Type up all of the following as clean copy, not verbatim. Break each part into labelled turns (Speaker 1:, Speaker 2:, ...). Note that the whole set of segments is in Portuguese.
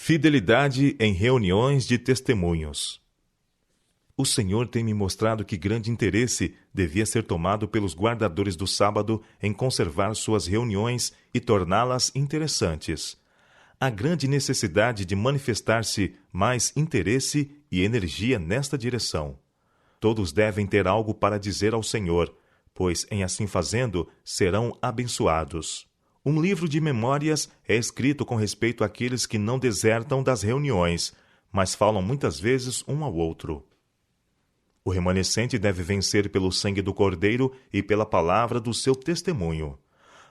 Speaker 1: Fidelidade em reuniões de testemunhos. O Senhor tem me mostrado que grande interesse devia ser tomado pelos guardadores do sábado em conservar suas reuniões e torná-las interessantes. Há grande necessidade de manifestar-se mais interesse e energia nesta direção. Todos devem ter algo para dizer ao Senhor, pois, em assim fazendo, serão abençoados. Um livro de memórias é escrito com respeito àqueles que não desertam das reuniões, mas falam muitas vezes um ao outro. O remanescente deve vencer pelo sangue do Cordeiro e pela palavra do seu testemunho.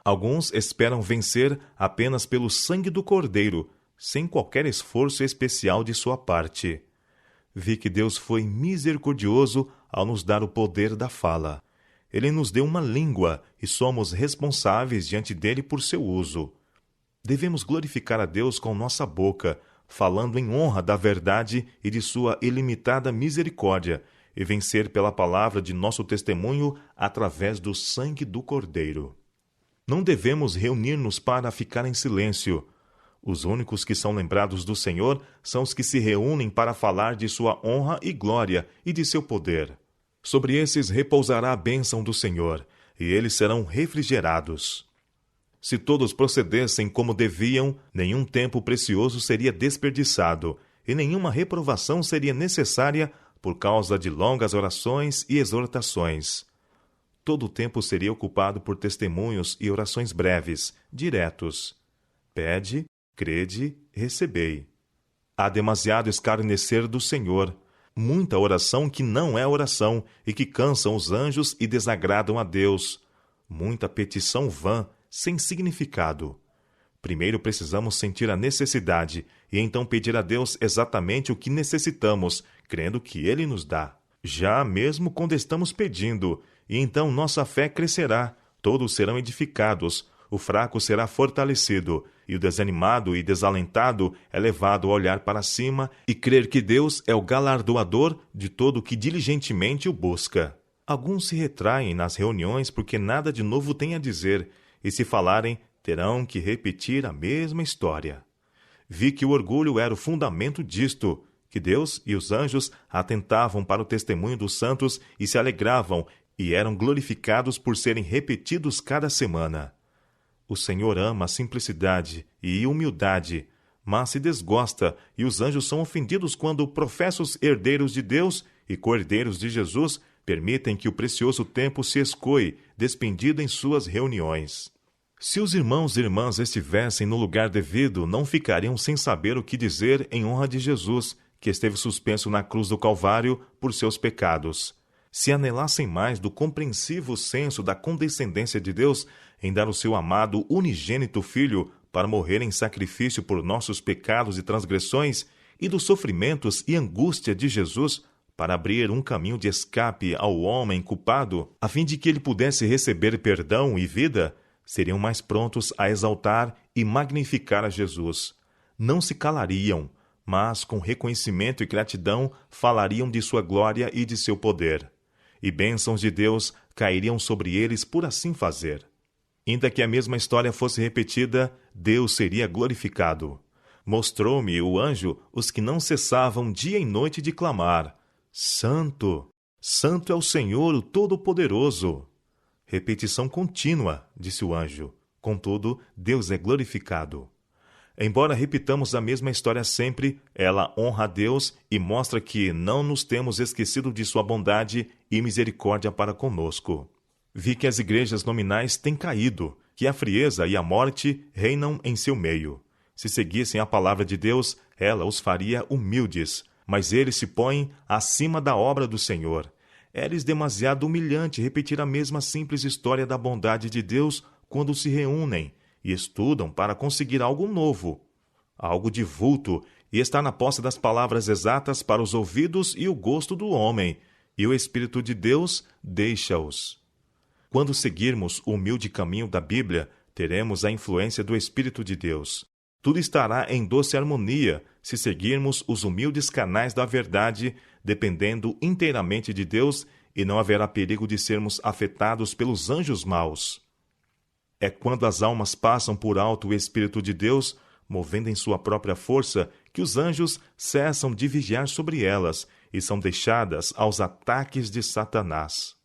Speaker 1: Alguns esperam vencer apenas pelo sangue do Cordeiro, sem qualquer esforço especial de sua parte. Vi que Deus foi misericordioso ao nos dar o poder da fala. Ele nos deu uma língua e somos responsáveis diante dele por seu uso. Devemos glorificar a Deus com nossa boca, falando em honra da verdade e de sua ilimitada misericórdia, e vencer pela palavra de nosso testemunho através do sangue do Cordeiro. Não devemos reunir-nos para ficar em silêncio. Os únicos que são lembrados do Senhor são os que se reúnem para falar de sua honra e glória e de seu poder. Sobre esses repousará a bênção do Senhor, e eles serão refrigerados. Se todos procedessem como deviam, nenhum tempo precioso seria desperdiçado, e nenhuma reprovação seria necessária por causa de longas orações e exortações. Todo o tempo seria ocupado por testemunhos e orações breves, diretos. Pede, crede, recebei. Há demasiado escarnecer do Senhor, muita oração que não é oração e que cansam os anjos e desagradam a Deus, muita petição vã, sem significado. Primeiro precisamos sentir a necessidade e então pedir a Deus exatamente o que necessitamos, crendo que Ele nos dá. Já mesmo quando estamos pedindo, e então nossa fé crescerá, todos serão edificados, o fraco será fortalecido, e o desanimado e desalentado é levado a olhar para cima e crer que Deus é o galardoador de todo o que diligentemente o busca. Alguns se retraem nas reuniões porque nada de novo têm a dizer, e se falarem, terão que repetir a mesma história. Vi que o orgulho era o fundamento disto, que Deus e os anjos atentavam para o testemunho dos santos e se alegravam e eram glorificados por serem repetidos cada semana. O Senhor ama a simplicidade e humildade, mas se desgosta e os anjos são ofendidos quando professos herdeiros de Deus e co-herdeiros de Jesus permitem que o precioso tempo se escoe, despendido em suas reuniões. Se os irmãos e irmãs estivessem no lugar devido, não ficariam sem saber o que dizer em honra de Jesus, que esteve suspenso na cruz do Calvário por seus pecados. Se anelassem mais do compreensivo senso da condescendência de Deus em dar o seu amado unigênito Filho para morrer em sacrifício por nossos pecados e transgressões, e dos sofrimentos e angústia de Jesus para abrir um caminho de escape ao homem culpado, a fim de que ele pudesse receber perdão e vida, seriam mais prontos a exaltar e magnificar a Jesus. Não se calariam, mas com reconhecimento e gratidão falariam de sua glória e de seu poder. E bênçãos de Deus cairiam sobre eles por assim fazer. Ainda que a mesma história fosse repetida, Deus seria glorificado. Mostrou-me o anjo os que não cessavam dia e noite de clamar: Santo, Santo é o Senhor, o Todo-Poderoso. Repetição contínua, disse o anjo. Contudo, Deus é glorificado. Embora repitamos a mesma história sempre, ela honra a Deus e mostra que não nos temos esquecido de sua bondade e misericórdia para conosco. Vi que as igrejas nominais têm caído, que a frieza e a morte reinam em seu meio. Se seguissem a palavra de Deus, ela os faria humildes, mas eles se põem acima da obra do Senhor. É-lhes demasiado humilhante repetir a mesma simples história da bondade de Deus quando se reúnem e estudam para conseguir algo novo, algo de vulto, e está na posse das palavras exatas para os ouvidos e o gosto do homem, e o Espírito de Deus deixa-os. Quando seguirmos o humilde caminho da Bíblia, teremos a influência do Espírito de Deus. Tudo estará em doce harmonia se seguirmos os humildes canais da verdade, dependendo inteiramente de Deus, e não haverá perigo de sermos afetados pelos anjos maus. É quando as almas passam por alto o Espírito de Deus, movendo em sua própria força, que os anjos cessam de vigiar sobre elas e são deixadas aos ataques de Satanás.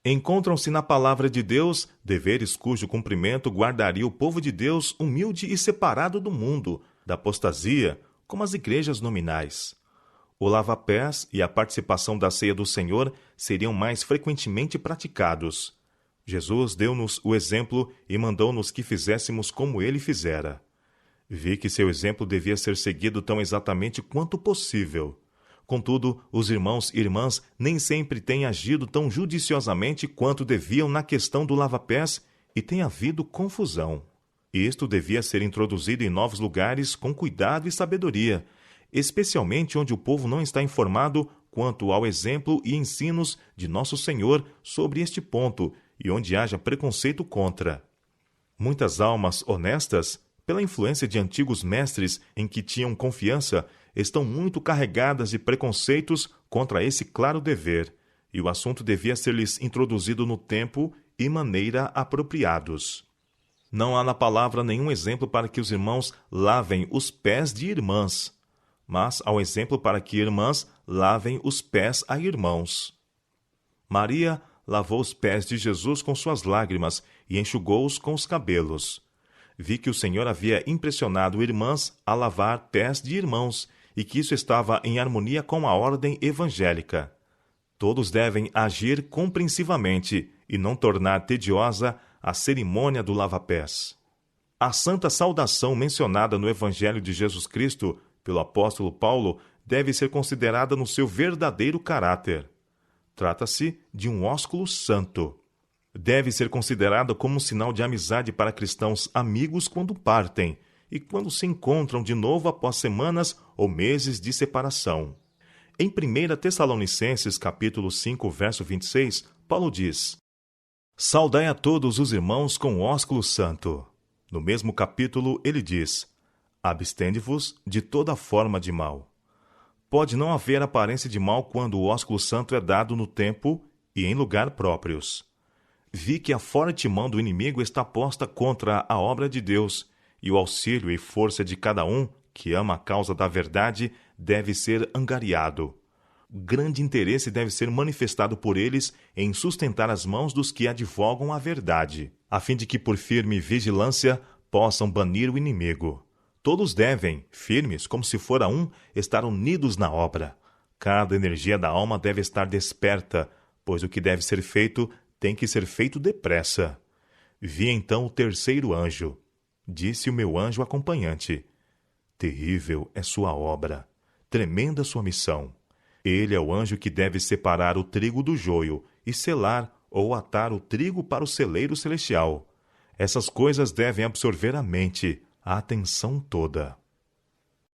Speaker 1: Encontram-se na palavra de Deus deveres cujo cumprimento guardaria o povo de Deus humilde e separado do mundo, da apostasia, como as igrejas nominais. O lava-pés e a participação da ceia do Senhor seriam mais frequentemente praticados. Jesus deu-nos o exemplo e mandou-nos que fizéssemos como ele fizera. Vi que seu exemplo devia ser seguido tão exatamente quanto possível. Contudo, os irmãos e irmãs nem sempre têm agido tão judiciosamente quanto deviam na questão do lava-pés e tem havido confusão. Isto devia ser introduzido em novos lugares com cuidado e sabedoria, especialmente onde o povo não está informado quanto ao exemplo e ensinos de Nosso Senhor sobre este ponto e onde haja preconceito contra. Muitas almas honestas, pela influência de antigos mestres em que tinham confiança, estão muito carregadas de preconceitos contra esse claro dever, e o assunto devia ser-lhes introduzido no tempo e maneira apropriados. Não há na palavra nenhum exemplo para que os irmãos lavem os pés de irmãs, mas há um exemplo para que irmãs lavem os pés a irmãos. Maria lavou os pés de Jesus com suas lágrimas e enxugou-os com os cabelos. Vi que o Senhor havia impressionado irmãs a lavar pés de irmãos e que isso estava em harmonia com a ordem evangélica. Todos devem agir compreensivamente e não tornar tediosa a cerimônia do lava-pés. A santa saudação mencionada no Evangelho de Jesus Cristo pelo apóstolo Paulo deve ser considerada no seu verdadeiro caráter. Trata-se de um ósculo santo. Deve ser considerada como um sinal de amizade para cristãos amigos quando partem e quando se encontram de novo após semanas ou meses de separação. Em 1 Tessalonicenses, capítulo 5, verso 26, Paulo diz: Saudai a todos os irmãos com o ósculo santo. No mesmo capítulo, ele diz: Abstende-vos de toda forma de mal. Pode não haver aparência de mal quando o ósculo santo é dado no tempo e em lugar próprios. Vi que a forte mão do inimigo está posta contra a obra de Deus, e o auxílio e força de cada um que ama a causa da verdade deve ser angariado. Grande interesse deve ser manifestado por eles em sustentar as mãos dos que advogam a verdade, a fim de que por firme vigilância possam banir o inimigo. Todos devem, firmes como se fora um, estar unidos na obra. Cada energia da alma deve estar desperta, pois o que deve ser feito tem que ser feito depressa. Vi então o terceiro anjo. Disse o meu anjo acompanhante: Terrível é sua obra, tremenda sua missão. Ele é o anjo que deve separar o trigo do joio e selar ou atar o trigo para o celeiro celestial. Essas coisas devem absorver a mente, a atenção toda.